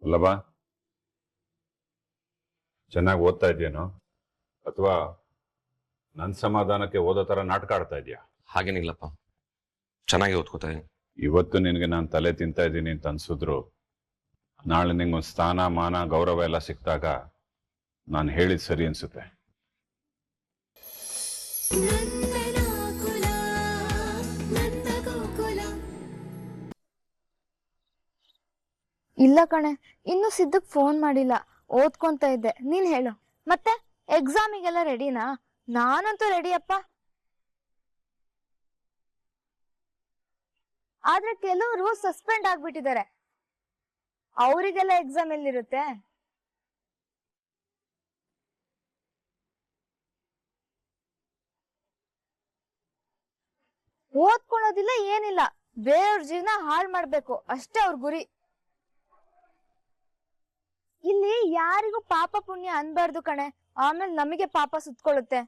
ಅಲ್ಲವಾ ಚೆನ್ನಾಗಿ ಓದ್ತಾ ಇದೆಯೇನೋ ಅಥವಾ ನನ್ನ ಸಮಾಧಾನಕ್ಕೆ ಓದೋ ಥರ ನಾಟಕ ಆಡ್ತಾ ಇದೆಯಾ? ಹಾಗೇನಿಲ್ಲಪ್ಪ, ಚೆನ್ನಾಗಿ ಓದ್ಕೋತಾ ಇದ್ದೀನಿ. ಇವತ್ತು ನಿನಗೆ ನಾನು ತಲೆ ತಿಂತಾ ಇದ್ದೀನಿ ಅಂತ ಅನ್ಸಿದ್ರು ನಾಳೆ ನಿಂಗೊಂದು ಸ್ಥಾನ ಮಾನ ಗೌರವ ಎಲ್ಲ ಸಿಕ್ಕಿದಾಗ ನಾನು ಹೇಳಿದ ಸರಿ ಅನ್ಸುತ್ತೆ. ಇಲ್ಲ ಕಣೆ, ಇನ್ನು ಸಿದ್ದಕ್ ಫೋನ್ ಮಾಡಿಲ್ಲ. ಓದ್ಕೊಂತ ಇದ್ದೆ. ನೀನ್ ಹೇಳು. ಮತ್ತೆ ಎಕ್ಸಾಮಿಗೆಲ್ಲ ರೆಡಿನಾ? ನಾನಂತೂ ರೆಡಿ ಅಪ್ಪ. ಆದ್ರೆ ಕೆಲವರು ಸಸ್ಪೆಂಡ್ ಆಗ್ಬಿಟ್ಟಿದ್ದಾರೆ. ಅವರಿಗೆಲ್ಲ ಎಕ್ಸಾಮ್ ಎಲ್ಲಿರುತ್ತೆ? ಓದ್ಕೊಳ್ಳೋದಿಲ್ಲ, ಏನಿಲ್ಲ. ಬೇರೆಯವ್ರ ಜೀವನ ಹಾಳು ಮಾಡ್ಬೇಕು ಅಷ್ಟೇ ಅವ್ರ ಗುರಿ. ಇಲ್ಲಿ ಯಾರಿಗೂ ಪಾಪ ಪುಣ್ಯ ಅನ್ಬಾರ್ದು ಕಣೆ, ಆಮೇಲೆ ನಮಗೆ ಪಾಪ ಸುತ್ಕೊಳ್ಳುತ್ತೆ.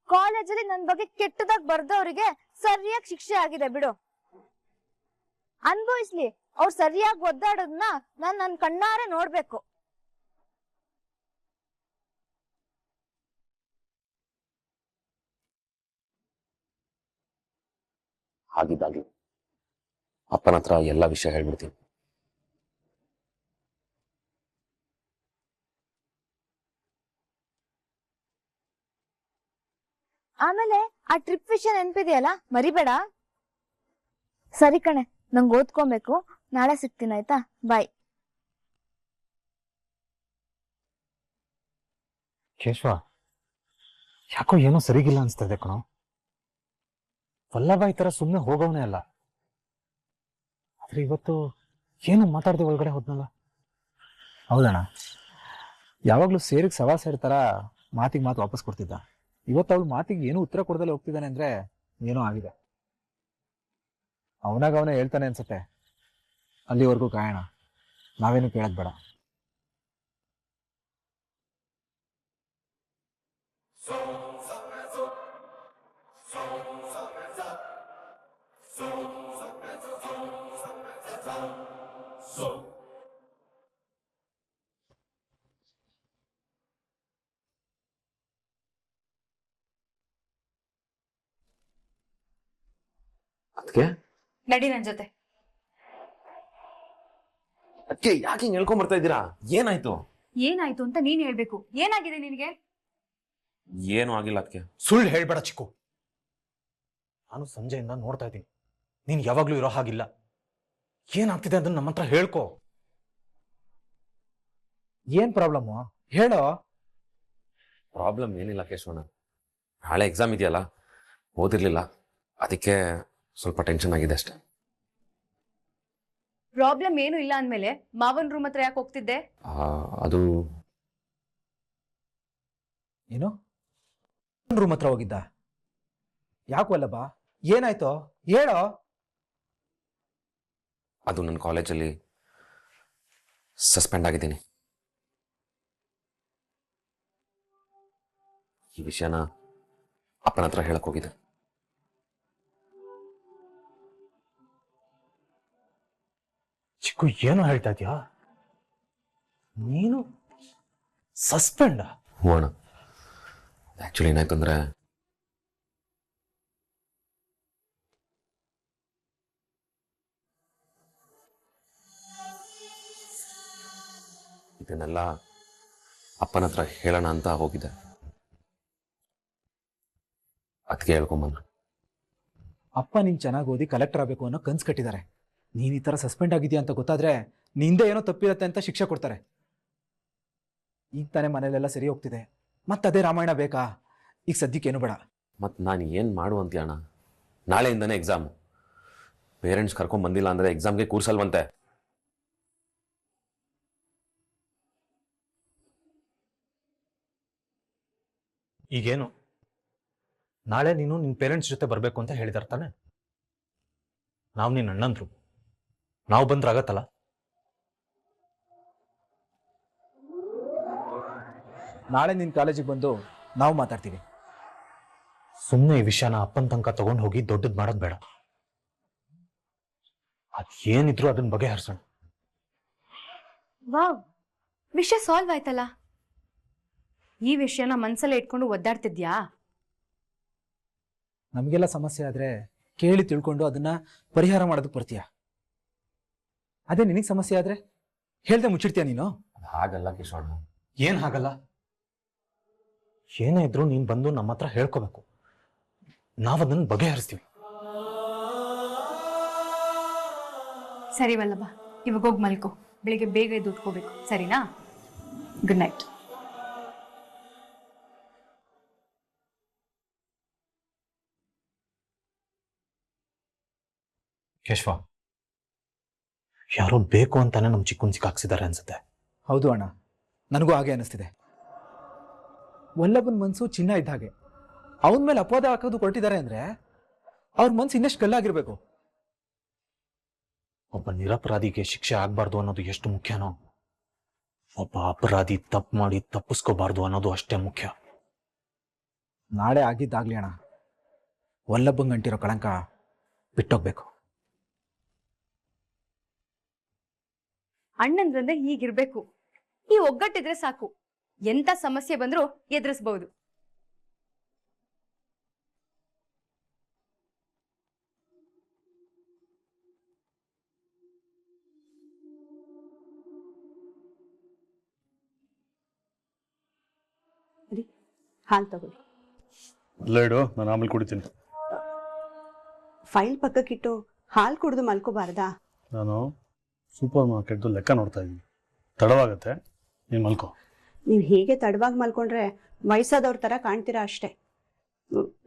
ಕಾಲೇಜಲ್ಲಿ ನನ್ ಬಗ್ಗೆ ಕೆಟ್ಟದಾಗ ಬರ್ದವ್ರಿಗೆ ಸರಿಯಾಗಿ ಶಿಕ್ಷೆ ಆಗಿದೆ ಬಿಡು. ಅನ್ಭವಿಸ್ಲಿ. ಅವ್ರು ಸರಿಯಾಗಿ ಒದ್ದಾಡೋದನ್ನ ನನ್ ಕಣ್ಣಾರೆ ನೋಡ್ಬೇಕು. ಹಾಗಿದ್ದಾಗ್ಲಿ ಅಪ್ಪನ ಹತ್ರ ಎಲ್ಲ ವಿಷಯ ಹೇಳ್ಬಿಡ್ತೀನಿ. ಆಮೇಲೆ ಆ ಟ್ರಿಪ್ ವಿಷಯ ನೆನ್ಪಿದೆಯಲ್ಲ, ಮರಿಬೇಡ. ಸರಿ ಕಣೆ, ನಂಗೆ ಓದ್ಕೊಬೇಕು. ನಾಳೆ ಸಿಗ್ತೀನಿ ಆಯ್ತಾ? ಬಾಯ್. ಕೇಶವ, ಯಾಕೋ ಏನೋ ಸರಿಗಿಲ್ಲ ಅನ್ಸ್ತದೆ ಕಣೋ. ವಲ್ಲಭ ಈ ತರ ಸುಮ್ಮನೆ ಹೋಗೋವನೇ ಅಲ್ಲ. ಆದ್ರೆ ಇವತ್ತು ಏನು ಮಾತಾಡದೆ ಒಳಗಡೆ ಹೋದ್ನಲ್ಲ. ಹೌದಣ್ಣ, ಯಾವಾಗ್ಲೂ ಸೇರಿಗೆ ಸವಾ ಸೇರ್ತಾರ ಮಾತಿಗೆ ಮಾತು ವಾಪಸ್ ಕೊಡ್ತಿದ್ದ. ಇವತ್ತು ಅವಳು ಮಾತಿಗೆ ಏನು ಉತ್ತರ ಕೊಡದಲ್ಲೇ ಹೋಗ್ತಿದ್ದಾನೆ ಅಂದ್ರೆ ಏನೋ ಆಗಿದೆ. ಅವನಾಗ ಹೇಳ್ತಾನೆ ಅನ್ಸತ್ತೆ. ಅಲ್ಲಿವರೆಗೂ ಕಾಯೋಣ, ನಾವೇನು ಕೇಳಕ್ ಬೇಡ. ಅದಕ್ಕೆ ನಡಿ ನನ್ ಜೊತೆ. ಅದಕ್ಕೆ ಯಾಕೆ ಹಿಂಗ್ ಹೇಳ್ಕೊಂಡ್ ಬರ್ತಾ ಇದ್ದೀರಾ? ಏನಾಯ್ತು? ಏನಾಯ್ತು ಅಂತ ನೀನ್ ಹೇಳ್ಬೇಕು. ಏನಾಗಿದೆ ನಿನಗೆ? ಏನು ಆಗಿಲ್ಲ ಅದಕ್ಕೆ. ಸುಳ್ಳು ಹೇಳ್ಬೇಡ ಚಿಕ್ಕು. ನಾನು ಸಂಜೆಯಿಂದ ನೋಡ್ತಾ ಇದ್ದೀನಿ, ನೀನ್ ಯಾವಾಗ್ಲೂ ಇರೋ ಹಾಗಿಲ್ಲ. ಏನಾಗ್ತಿದೆ ಅದನ್ನ ನಮ್ಮ ಹತ್ರ ಹೇಳ್ಕೊ. ಏನ್ ಪ್ರಾಬ್ಲಮ್ ಹೇಳೋ. ಪ್ರಾಬ್ಲಮ್ ಏನಿಲ್ಲ ಕೇಶವಣ್ಣ, ನಾಳೆ ಎಕ್ಸಾಮ್ ಇದೆಯಲ್ಲ, ಓದಿರ್ಲಿಲ್ಲ, ಅದಕ್ಕೆ ಸ್ವಲ್ಪ ಟೆನ್ಷನ್ ಆಗಿದೆ ಅಷ್ಟೆ. ಪ್ರಾಬ್ಲಮ್ ಏನು ಇಲ್ಲ ಅಂದ್ಮೇಲೆ ಮಾವನ್ ರೂಮ್ ಹತ್ರ ಯಾಕೆ ಹೋಗ್ತಿದ್ದೆ? ಅದು ಏನು ರೂಮ್ ಹತ್ರ ಹೋಗಿದ್ದ? ಯಾಕೋ ಅಲ್ಲಪ್ಪ, ಏನಾಯ್ತು ಹೇಳೋ. ಅದು ನನ್ನ ಕಾಲೇಜಲ್ಲಿ ಸಸ್ಪೆಂಡ್ ಆಗಿದ್ದೀನಿ. ಈ ವಿಷಯನ ಅಪ್ಪನ ಹತ್ರ ಹೇಳಕ್ ಹೋಗಿದೆ. ಚಿಕ್ಕು, ಏನು ಹೇಳ್ತಾ ಇದ್ಯಾ ನೀನು? ಸಸ್ಪೆಂಡ್? ಹ್ಞೂ ಅಣ್ಣ, ಆಕ್ಚುಲಿ ಏನಾಯ್ತಂದ್ರೆ ಇದನ್ನೆಲ್ಲ ಅಪ್ಪನ ಹತ್ರ ಹೇಳೋಣ ಅಂತ ಹೋಗಿದ್ದೆ, ಅದಕ್ಕೆ ಹೇಳ್ಕೊಂಬಂದ. ಅಪ್ಪ ನೀನ್ ಚೆನ್ನಾಗಿ ಓದಿ ಕಲೆಕ್ಟರ್ ಆಗಬೇಕು ಅನ್ನೋ ಕನ್ಸು ಕಟ್ಟಿದ್ದಾರೆ. ನೀನ್ ಈ ತರ ಸಸ್ಪೆಂಡ್ ಆಗಿದ್ಯಾ ಅಂತ ಗೊತ್ತಾದ್ರೆ ನಿಂದೆ ಏನೋ ತಪ್ಪಿರತ್ತೆ ಅಂತ ಶಿಕ್ಷೆ ಕೊಡ್ತಾರೆ. ಈಗ ತಾನೇ ಮನೇಲೆಲ್ಲ ಸರಿ ಹೋಗ್ತಿದೆ, ಮತ್ತದೇ ರಾಮಾಯಣ ಬೇಕಾ? ಈಗ ಸದ್ಯಕ್ಕೇನು ಬೇಡ. ಮತ್ತು ನಾನು ಏನು ಮಾಡುವಂತೀಯ ಅಣ್ಣ? ನಾಳೆಯಿಂದನೇ ಎಕ್ಸಾಮು. ಪೇರೆಂಟ್ಸ್ ಕರ್ಕೊಂಡ್ ಬಂದಿಲ್ಲ ಅಂದರೆ ಎಕ್ಸಾಮ್ಗೆ ಕೂರ್ಸಲ್ವಂತೆ. ಈಗೇನು ನಾಳೆ ನೀನು ನಿನ್ನ ಪೇರೆಂಟ್ಸ್ ಜೊತೆ ಬರಬೇಕು ಅಂತ ಹೇಳಿದಾರೆ ತಾನೆ? ನಾವು ನಿನ್ನ ಅಣ್ಣಂದ್ರು, ನಾವು ಬಂದ್ರೆ ಆಗತ್ತಲ್ಲ? ನಾಳೆ ನಿನ್ನ ಕಾಲೇಜಿಗೆ ಬಂದು ನಾವು ಮಾತಾಡ್ತೀವಿ. ಸುಮ್ಮನೆ ಈ ವಿಷಯನ ಅಪ್ಪನ ತನಕ ತಗೊಂಡು ಹೋಗಿ ದೊಡ್ಡದು ಮಾಡೋದು ಬೇಡ. ಅದೇನಿದ್ರು ಅದನ್ನ ಬಗೆಹರಿಸೋಣ. ವಾವ್, ವಿಷಯ ಸಾಲ್ವ್ ಆಯ್ತಲ್ಲ. ಈ ವಿಷಯನ ಮನ್ಸಲ್ಲೇ ಇಟ್ಕೊಂಡು ಒದ್ದಾಡ್ತಿದ್ಯಾ? ನಮಗೆಲ್ಲ ಸಮಸ್ಯೆ ಆದ್ರೆ ಕೇಳಿ ತಿಳ್ಕೊಂಡು ಅದನ್ನ ಪರಿಹಾರ ಮಾಡೋದಕ್ಕೆ ಬರ್ತೀಯ. ಅದೇ ನಿನಗೆ ಸಮಸ್ಯೆ ಆದ್ರೆ ಹೇಳ್ದೆ ಮುಚ್ಚಿಡ್ತೀಯ ನೀನು? ಹಾಗಲ್ಲ ಕಿಶೋಣ. ಏನ್ ಹಾಗಲ್ಲ? ಏನೇ ಇದ್ರು ನೀನ್ ಬಂದು ನಮ್ಮ ಹತ್ರ ಹೇಳ್ಕೋಬೇಕು, ನಾವದನ್ನ ಬಗೆಹರಿಸ್ತೀವಿ. ಸರಿ ವಲ್ಲಭ, ಇವಾಗ ಹೋಗಿ ಮಲ್ಕೋ. ಬೆಳಿಗ್ಗೆ ಬೇಗ ಎದ್ದು ಉಟ್ಕೋಬೇಕು, ಸರಿನಾ? Good night. ಕೇಶವ, ಯಾರೋ ಬೇಕು ಅಂತಾನೆ ನಮ್ ಚಿಕ್ಕನ್ ಸಿಕ್ಕಾಕ್ಸಿದ್ದಾರೆ ಅನ್ಸುತ್ತೆ. ಹೌದು ಅಣ್ಣ, ನನಗೂ ಹಾಗೆ ಅನಿಸ್ತಿದೆ. ವಲ್ಲಭನ್ ಮನ್ಸು ಚಿನ್ನ ಇದ್ದ ಹಾಗೆ. ಅವನ ಮೇಲೆ ಅಪವಾದ ಹಾಕೋದು ಕೊಟ್ಟಿದ್ದಾರೆ ಅಂದ್ರೆ ಅವ್ರ ಮನ್ಸು ಇನ್ನಷ್ಟು ಕಲ್ಲಾಗಿರ್ಬೇಕು. ಒಬ್ಬ ನಿರಪರಾಧಿಗೆ ಶಿಕ್ಷೆ ಆಗ್ಬಾರ್ದು ಅನ್ನೋದು ಎಷ್ಟು ಮುಖ್ಯನೋ, ಒಬ್ಬ ಅಪರಾಧಿ ತಪ್ಪು ಮಾಡಿ ತಪ್ಪಿಸ್ಕೋಬಾರ್ದು ಅನ್ನೋದು ಅಷ್ಟೇ ಮುಖ್ಯ. ನಾಳೆ ಆಗಿದ್ದಾಗ್ಲಿ ಅಣ್ಣ, ವಲ್ಲಭಂಗ್ ಅಂಟಿರೋ ಕಳಂಕ ಬಿಟ್ಟೋಗ್ಬೇಕು. ಅಣ್ಣಂದ್ರಂದ್ರೆ ಹೀಗಿರ್ಬೇಕು. ಈ ಒಗ್ಗಟ್ಟಿದ್ರೆ ಸಾಕು, ಎಂತ ಸಮಸ್ಯೆ ಬಂದ್ರೂ ಎದುರಿಸಬಹುದು. ಹಾಲು ತಗೊಳ್ಳಿ. ಅಲ್ಲ ಇಡು, ನಾನು ಆಮೇಲೆ ಕುಡಿತೀನಿ. ಫೈಲ್ ಪಕ್ಕಕ್ಕಿಟ್ಟು ಹಾಲು ಕುಡಿದು ಮಲ್ಕೋಬಾರ್ದಾ? ನಾನು ಸೂಪರ್ ಮಾರ್ಕೆಟ್ದು ಲೆಕ್ಕ ನೋಡ್ತಾ ಇದ್ದೀನಿ, ತಡವಾಗತ್ತೆ, ನೀನು ಮಲ್ಕೋ. ನೀವು ಹೀಗೆ ತಡವಾಗಿ ಮಲ್ಕೊಂಡ್ರೆ ವಯಸ್ಸಾದವ್ರ ಥರ ಕಾಣ್ತೀರಾ ಅಷ್ಟೇ.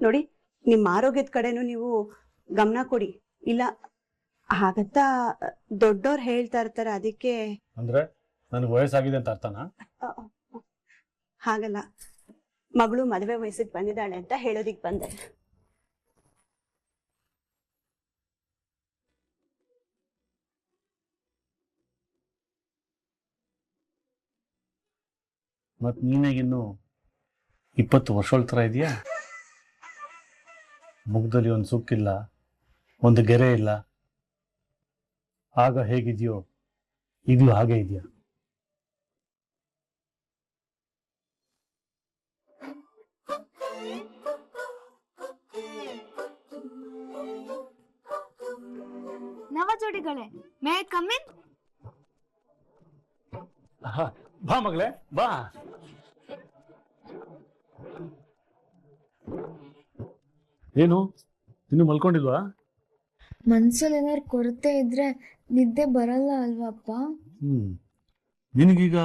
ನೋಡಿ, ನಿಮ್ಮ ಆರೋಗ್ಯದ ಕಡೆನೂ ನೀವು ಗಮನ ಕೊಡಿ. ಇಲ್ಲ ಹಾಗಂತ ದೊಡ್ಡವ್ರು ಹೇಳ್ತಾ ಇರ್ತಾರೆ, ಅದಕ್ಕೆ. ಅಂದ್ರೆ ನನಗೆ ವಯಸ್ಸಾಗಿದೆ ಅಂತ ಅರ್ಥನಾ? ಹಾಗಲ್ಲ, ಮಗಳು ಮದುವೆ ವಯಸ್ಸಿಗೆ ಬಂದಿದ್ದಾಳೆ ಅಂತ ಹೇಳೋದಿಕ್ ಬಂದೆ. ಮತ್ ನೀನೇಗಿನ್ನು 20 ವರ್ಷಗಳ ಥರ ಇದೆಯಾ? ಮುಖದಲ್ಲಿ ಒಂದು ಸುಕ್ಕಿಲ್ಲ, ಒಂದು ಗೆರೆ ಇಲ್ಲ. ಆಗ ಹೇಗಿದೆಯೋ ಈಗಲೂ ಹಾಗೆ ಇದೆಯಾ? ನವ ಜೋಡಿಗಳೇ, ಮೇ ಐ ಕಮ್ ಇನ್? ಬಾ ಮಗಳೇ, ಬಾ. ಏನು ಇನ್ನು ಮಲ್ಕೊಂಡಿಲ್ವಾ? ಮನ್ಸಲ್ಲಿ ಏನಾದ್ರು ಕೊರತೆ ಇದ್ರೆ ನಿದ್ದೆ ಬರಲ್ಲ ಅಲ್ವಾಪ್ಪ? ನಿನಗೀಗ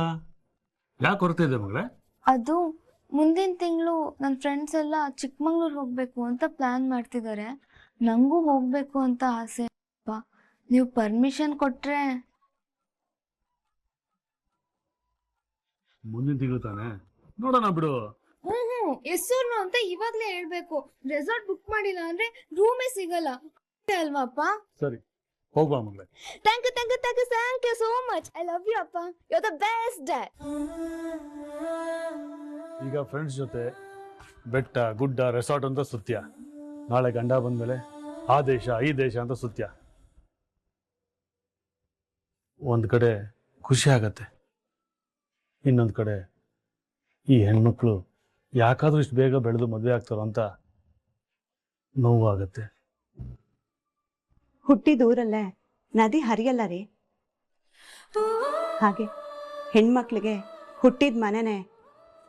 ಯಾಕೆ ಕೊರತೆ ಇದೆ ಮಗಳೇ? ಅದು ಮುಂದಿನ ತಿಂಗಳು ನನ್ನ ಫ್ರೆಂಡ್ಸ್ ಎಲ್ಲ ಚಿಕ್ಕಮಂಗ್ಳೂರ್ ಹೋಗ್ಬೇಕು ಅಂತ ಪ್ಲಾನ್ ಮಾಡ್ತಿದ್ದಾರೆ. ನಂಗೂ ಹೋಗ್ಬೇಕು ಅಂತ ಆಸೆ ಅಪ್ಪ. ನೀವು ಪರ್ಮಿಷನ್ ಕೊಟ್ರೆ. ಮುಂದಿನ ತಿಂಗಳು ತಾನೆ, ನೋಡೋಣ ಬಿಡು. ಎಸ್ಸೂರ್ನು ಅಂತ ಇವಾಗ್ಲೇ ಹೇಳ್ಬೇಕು. ರೆಸಾರ್ಟ್ ಬುಕ್ ಮಾಡಿಲ್ಲ ಅಂದ್ರೆ ರೂಮೇ ಸಿಗಲ್ಲ ಅಲ್ವಾಪ್ಪ? ಸರಿ, ಹೋಗ್ಬಾ ಮಗಳೇ. Thank you so much. I love you ಅಪ್ಪ. You are the best dad. ಈಗ ಫ್ರೆಂಡ್ಸ್ ಜೊತೆ ಬೆಟ್ಟ ಗುಡ್ಡ ರೆಸಾರ್ಟ್ ಅಂತ ಸುತ್ಯ. ನಾಳೆ ಗಂಡ ಬಂದ್ಮೇಲೆ ಆ ದೇಶ ಈ ದೇಶ ಅಂತ ಸುತ್ಯ. ಒಂದ್ ಕಡೆ ಖುಷಿ ಆಗತ್ತೆ, ಇನ್ನೊಂದು ಕಡೆ ಈ ಹೆಣ್ಮಕ್ಳು ಯಾಕಾದ್ರೂ ಇಷ್ಟು ಬೇಗ ಬೆಳೆದು ಮದುವೆ ಆಗ್ತಾರೋ ಅಂತ ನೋವು ಆಗತ್ತೆ. ಹುಟ್ಟಿದೂರಲ್ಲೇ ನದಿ ಹರಿಯಲ್ಲ ರೀ. ಹಾಗೆ ಹೆಣ್ಮಕ್ಳಿಗೆ ಹುಟ್ಟಿದ ಮನೆನೇ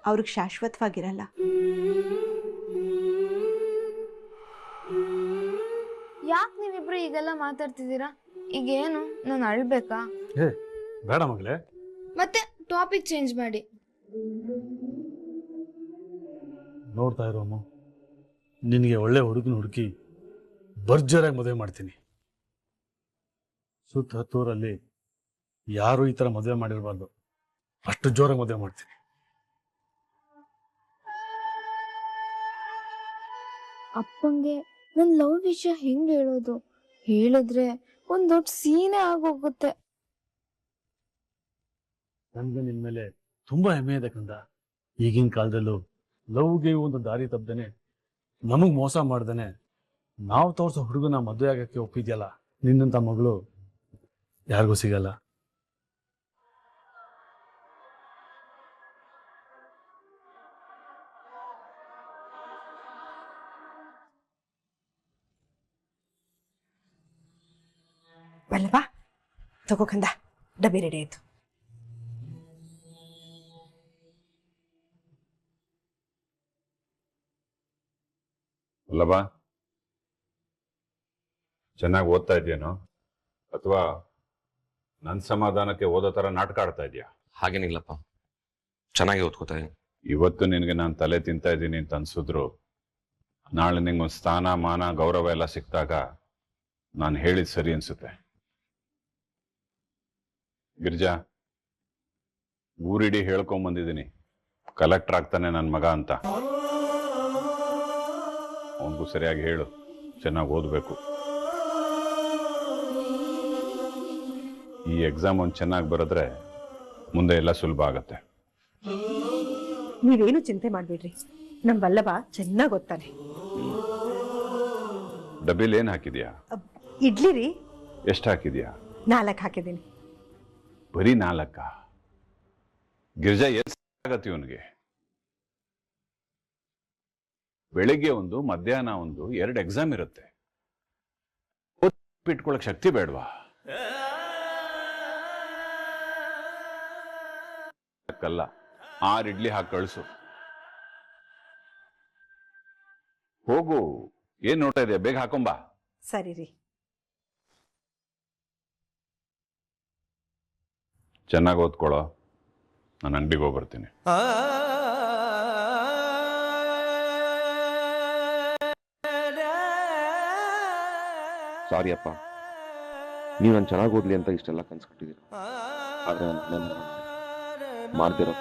ಅವ್ರಿಗೆ ಶಾಶ್ವತವಾಗಿರಲ್ಲ. ಯಾಕೆ ನೀವಿಬ್ರು ಈಗೆಲ್ಲ ಮಾತಾಡ್ತಿದ್ದೀರಾ? ಈಗೇನು ನಾನು ಅಳ್ಬೇಕಾ? ಏ ಬೇಡ ಮಗಳೇ. ಮತ್ತೆ ಟಾಪಿಕ್ ಚೇಂಜ್ ಮಾಡಿ. ನೋಡ್ತಾ ಇರೋಮ್ಮ, ನಿನಗೆ ಒಳ್ಳೆ ಹುಡುಗನ ಹುಡುಕಿ ಭರ್ಜರಿಯಾಗಿ ಮದುವೆ ಮಾಡ್ತೀನಿ. ಸುತ್ತ ಹತ್ತೂರಲ್ಲಿ ಯಾರು ಈ ಥರ ಮದುವೆ ಮಾಡಿರಬಾರ್ದು, ಅಷ್ಟು ಜೋರಾಗಿ ಮದುವೆ ಮಾಡ್ತೀನಿ. ಅಪ್ಪಂಗೆ ನನ್ನ ಲವ್ ವಿಷಯ ಹೆಂಗ್ ಹೇಳೋದು? ಹೇಳಿದ್ರೆ ಒಂದ್ ದೊಡ್ಡ ಸೀನೆ ಆಗೋಗುತ್ತೆ. ನನ್ಗೆ ನಿನ್ ಮೇಲೆ ತುಂಬಾ ಹೆಮ್ಮೆ ಇದೆ ಕಂದ. ಈಗಿನ ಕಾಲದಲ್ಲೂ ಲವ್ಗೆ ಒಂದು ದಾರಿ ತಪ್ಪದೇನೆ, ನಮಗ್ ಮೋಸ ಮಾಡ್ದೇನೆ ನಾವು ತೋರ್ಸೋ ಹುಡುಗನ ಮದುವೆ ಆಗಕ್ಕೆ ಒಪ್ಪಿದ್ಯಲ್ಲ. ನಿನ್ನಂತ ಮಗಳು ಯಾರಿಗೂ ಸಿಗಲ್ಲ. ವಲ್ಲಭ ತಗೋ ಕಂದ, ಡಬ್ಬಿ ರೆಡಿ ಆಯ್ತು. ವಲ್ಲಭ, ಚೆನ್ನಾಗಿ ಓದ್ತಾ ಇದೆಯೇನೋ ಅಥವಾ ನನ್ನ ಸಮಾಧಾನಕ್ಕೆ ಓದೋ ಥರ ನಾಟಕ ಆಡ್ತಾ ಇದೆಯಾ? ಹಾಗೇನಿಲ್ಲಪ್ಪ, ಚೆನ್ನಾಗಿ ಓದ್ಕೋತಾ ಇದೀನಿ. ಇವತ್ತು ನಿನಗೆ ನಾನು ತಲೆ ತಿಂತಾ ಇದ್ದೀನಿ ಅಂತ ಅನ್ಸಿದ್ರು ನಾಳೆ ನಿಂಗೊಂದು ಸ್ಥಾನ ಮಾನ ಗೌರವ ಎಲ್ಲ ಸಿಕ್ತಾಗ ನಾನು ಹೇಳಿದ್ ಸರಿ ಅನ್ಸುತ್ತೆ. ಗಿರಿಜಾ, ಊರಿಡೀ ಹೇಳ್ಕೊಂಬಂದಿದ್ದೀನಿ ಕಲೆಕ್ಟರ್ ಆಗ್ತಾನೆ ನನ್ನ ಮಗ ಅಂತ. ಅವನಿಗೂ ಸರಿಯಾಗಿ ಹೇಳು, ಚೆನ್ನಾಗಿ ಓದಬೇಕು. ಈ ಎಕ್ಸಾಮ್ ಒಂದು ಚೆನ್ನಾಗಿ ಬರೆದ್ರೆ ಮುಂದೆ ಎಲ್ಲ ಸುಲಭ ಆಗತ್ತೆ. ನೀವೇನು ಚಿಂತೆ ಮಾಡ್ಬೇಡ್ರಿ, ನಮ್ ವಲ್ಲಭ ಚೆನ್ನಾಗಿ ಓದ್ತಾನೆ. ಡಬ್ಬಿಲಿ ಏನ್ ಹಾಕಿದ್ಯಾ? ಇಡ್ಲಿ ರೀ. ಎಷ್ಟು ಹಾಕಿದ್ಯಾ? 4 ಹಾಕಿದ್ದೀನಿ. ಬರೀ 4? ಗಿರಿಜಾ, ಆಗತ್ತೆ ಇವನಿಗೆ. ಬೆಳಿಗ್ಗೆ ಒಂದು, ಮಧ್ಯಾಹ್ನ ಒಂದು, 2 ಎಕ್ಸಾಮ್ ಇರುತ್ತೆ. ಇಟ್ಕೊಳಕ್ ಶಕ್ತಿ ಬೇಡವಾ? ಕಲ್ಲ 6 ಇಡ್ಲಿ ಹಾಕಿ ಕಳಿಸು. ಹೋಗು, ಏನ್ ನೋಡ್ತಾ ಇದೆಯಾ? ಬೇಗ ಹಾಕೊಂಬಾ. ಸರಿ ರೀ. ಚೆನ್ನಾಗಿ ಓದ್ಕೊಳ್ಳೋ, ನಾನು ಅಂಗಡಿಗೆ ಹೋಗಿ ಬರ್ತೀನಿ. ಸಾರಿ ಅಪ್ಪ, ನೀವು ನಾನು ಚೆನ್ನಾಗಿ ಓದ್ಲಿ ಅಂತ ಇಷ್ಟೆಲ್ಲ ಕನ್ಸ್ಕೊಟ್ಟಿದ್ದೀರ. ಆದ್ರೆ ನಾನು ಮಾಡ್ದಿರೋ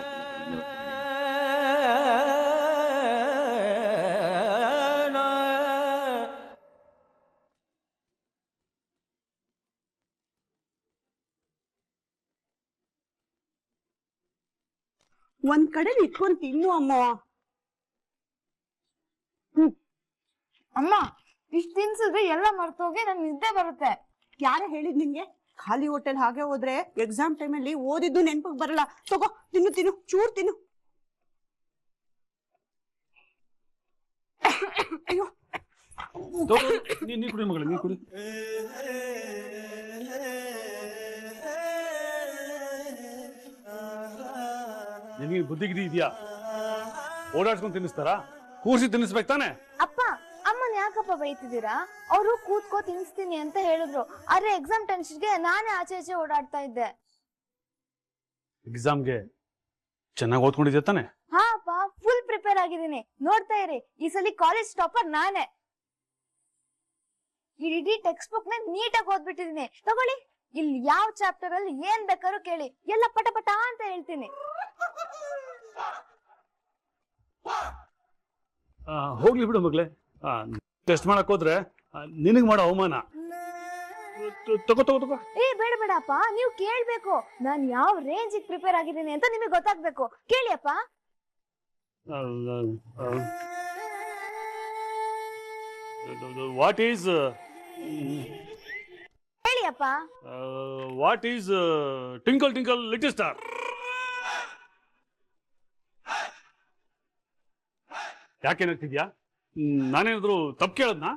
ಒಂದ್ ಕಡೆ ಇಟ್ಕೊಂಡ್ ತಿನ್ನು ಅಮ್ಮ. ಅಮ್ಮ, ಇಷ್ಟು ತಿನ್ಸಿದ್ರೆ ಎಲ್ಲ ಮರ್ತೋಗಿ ನನ್ ನಿದ್ದೆ ಬರುತ್ತೆ. ಯಾರ ಹೇಳಿದ್ ನಿಂಗೆ? ಖಾಲಿ ಹೋಟೆಲ್ ಹಾಗೆ ಹೋದ್ರೆ ಎಕ್ಸಾಮ್ ಟೈಮಲ್ಲಿ ಓದಿದ್ದು ನೆನ್ಪಿಗೆ ಬರಲ್ಲ. ತಗೋ ತಿನ್ನು ತಿನ್ನು, ಚೂರ್ ತಿನ್ನು. ಅಯ್ಯೋ, ನೀ ಕುಡಿ ಮಗಳ, ನೀ ಕುಡಿ. ನಿನಗೆ ಬುದ್ಧಿಗಿರಿ ಇದೆಯಾ? ಓಡಾಡ್ಸ್ಕೊಂಡು ತಿನ್ನಿಸ್ತಾರಾ? ಕೂರ್ಸಿ ತಿನ್ನಿಸ್ಬೇಕು ತಾನೆ? ಅಪ್ಪ, ಅಮ್ಮನ್ ಯಾಕಪ್ಪ ಬೈತಿದ್ದೀರಾ? ಅವರು ಕೂತ್ಕೋ ತಿನ್ಸ್ತೀನಿ ಅಂತ ಹೇಳಿದ್ರು. ಆದ್ರೆ ಎಕ್ಸಾಮ್ ಟೆನ್ಷನ್ಗೆ ನಾನೇ ಆಚೆ ಆಚೆ ಓಡಾಡ್ತಾ ಇದ್ದೆ. ಎಕ್ಸಾಮ್ಗೆ ಚೆನ್ನಾಗಿ ಓದ್ಕೊಂಡಿದ್ಯಾ ತಾನೆ? ಹಾ ಅಪ್ಪ, ಫುಲ್ ಪ್ರಿಪೇರ್ ಆಗಿದ್ದೀನಿ. ನೋಡ್ತಾ ಇರಿ, ಈ ಸಲ ಕಾಲೇಜ್ ಟಾಪರ್ ನಾನೇ. ಇಡೀ ಟೆಕ್ಸ್ಟ್ ಬುಕ್ ನ ನೀಟಾಗಿ ಓದ್ಬಿಟ್ಟಿದೀನಿ. ತಗೊಳ್ಳಿ, ಇಲ್ಲಿ ಯಾವ ಚಾಪ್ಟರ್ ಅಲ್ಲಿ ಏನ್ ಬೇಕಾದ್ರೂ ಕೇಳಿ, ಎಲ್ಲ ಪಟ ಪಟ ಅಂತ ಹೇಳ್ತೀನಿ. ಹೋಗ್ಲಿ ಬಿಡು ಮಗಳೇ, ಟೆಸ್ಟ್ ಮಾಡಕ್ ಹೋದ್ರೆ ನಿನಗ್ ಮಾಡೋ ಅವಮಾನ. ತಗೋ ತಗೋ ತಗೋ. ಏ ಬೇಡ ಬೇಡಪ್ಪ, ನೀವು ಕೇಳ್ಬೇಕು. ನಾನ್ ಯಾವ ರೇಂಜ್ ಪ್ರಿಪೇರ್ ಆಗಿದ್ದೀನಿ ಅಂತ ನಿಮಗೆ ಗೊತ್ತಾಗ್ಬೇಕು. ಕೇಳಿ ಅಪ್ಪ. ವಾಟ್ ಈಸ್ ಹೇಳಿ ಅಪ್ಪ. What is twinkle twinkle little star? ಯಾಕೇನಾಗ್ತಿದ್ಯಾ? ನಾನೇನಾದ್ರು ತಪ್ಪು ಕೇಳದ್ನಾ?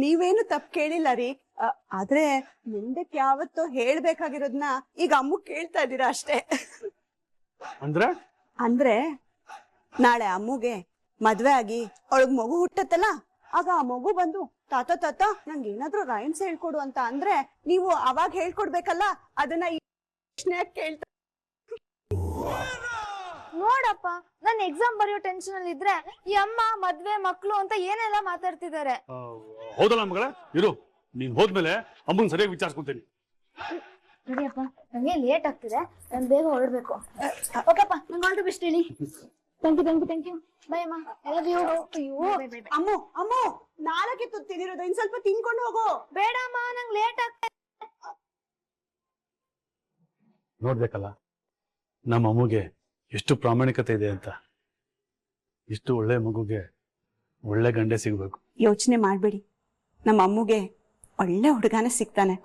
ನೀವೇನು ತಪ್ಪು ಕೇಳಿಲ್ಲ ರೀ. ಆದ್ರೆ ಮುಂದಕ್ಕೆ ಯಾವತ್ತೋ ಹೇಳ್ಬೇಕಾಗಿರೋದ್ನ ಈಗ ಅಮ್ಮ ಕೇಳ್ತಾ ಇದ್ದೀರಾ ಅಷ್ಟೇ. ಅಂದ್ರೆ ನಾಳೆ ಅಮ್ಮುಗೆ ಮದ್ವೆ ಆಗಿ ಅವಳಿಗೆ ಮಗು ಹುಟ್ಟತ್ತಲ್ಲ, ಆಗ ಆ ಮಗು ಬಂದು ತಾತ ತಾತ ನಂಗೆ ಏನಾದ್ರೂ ರೈಮ್ಸ್ ಹೇಳ್ಕೊಡು ಅಂತ ಅಂದ್ರೆ ನೀವು ಅವಾಗ ಹೇಳ್ಕೊಡ್ಬೇಕಲ್ಲ, ಅದನ್ನ ಕೇಳ್ತಾ. ನೋಡಪ್ಪ, ನಾನು ಎಕ್ಸಾಮ್ ಬರೆಯೋ ಟೆನ್ಷನ್ ಅಲ್ಲಿ ಇದ್ರೆ ಈ ಅಮ್ಮ ಮದ್ವೆ ಮಕ್ಳು ಅಂತ ಏನೆಲ್ಲ ಮಾತಾಡ್ತಿದ್ದಾರೆ. ಹೌದಲ್ಲ ಮಗಳ, ಇರು, ನೀನ್ ಹೋದ್ಮೇಲೆ ಅಮ್ಮನ್ ಸರಿಯಾಗಿ ವಿಚಾರಿಸ್ಕೊಂತೀನಿ. ಸರಿಯಪ್ಪ, ನಂಗೆ ಲೇಟ್ ಆಗ್ತಿದೆ, ನಾನು ಬೇಗ ಹೊರಡ್ಬೇಕು. ಓಕೆಪ್ಪ, ನಂಗೆ ಆಲ್ ದಿ ಬೆಸ್ಟ್ ಹೇಳಿ. Thank you. ಬೈ ಅಮ್ಮ, ಐ ಲವ್ ಯು. ಅಮ್ಮು ಅಮ್ಮು, 4 ತಿನ್ನಿರೋದು, ಇನ್ ಸ್ವಲ್ಪ ತಿನ್ಕೊಂಡು ಹೋಗು. ಬೇಡ ಅಮ್ಮ, ನಂಗೆ ಲೇಟ್ ಆಗ್ತದೆ. ನೋಡ್ಬೇಕಲ್ಲ ನಮ್ಮ ಅಮ್ಮಗೆ ಎಷ್ಟು ಪ್ರಾಮಾಣಿಕತೆ ಇದೆ ಅಂತ. ಇಷ್ಟು ಒಳ್ಳೆ ಮಗುಗೆ ಒಳ್ಳೆ ಗಂಡೆ ಸಿಗ್ಬೇಕು. ಯೋಚನೆ ಮಾಡ್ಬೇಡಿ, ನಮ್ಮ ಅಮ್ಮುಗೆ ಒಳ್ಳೆ ಹುಡುಗನೇ ಸಿಗ್ತಾನೆ.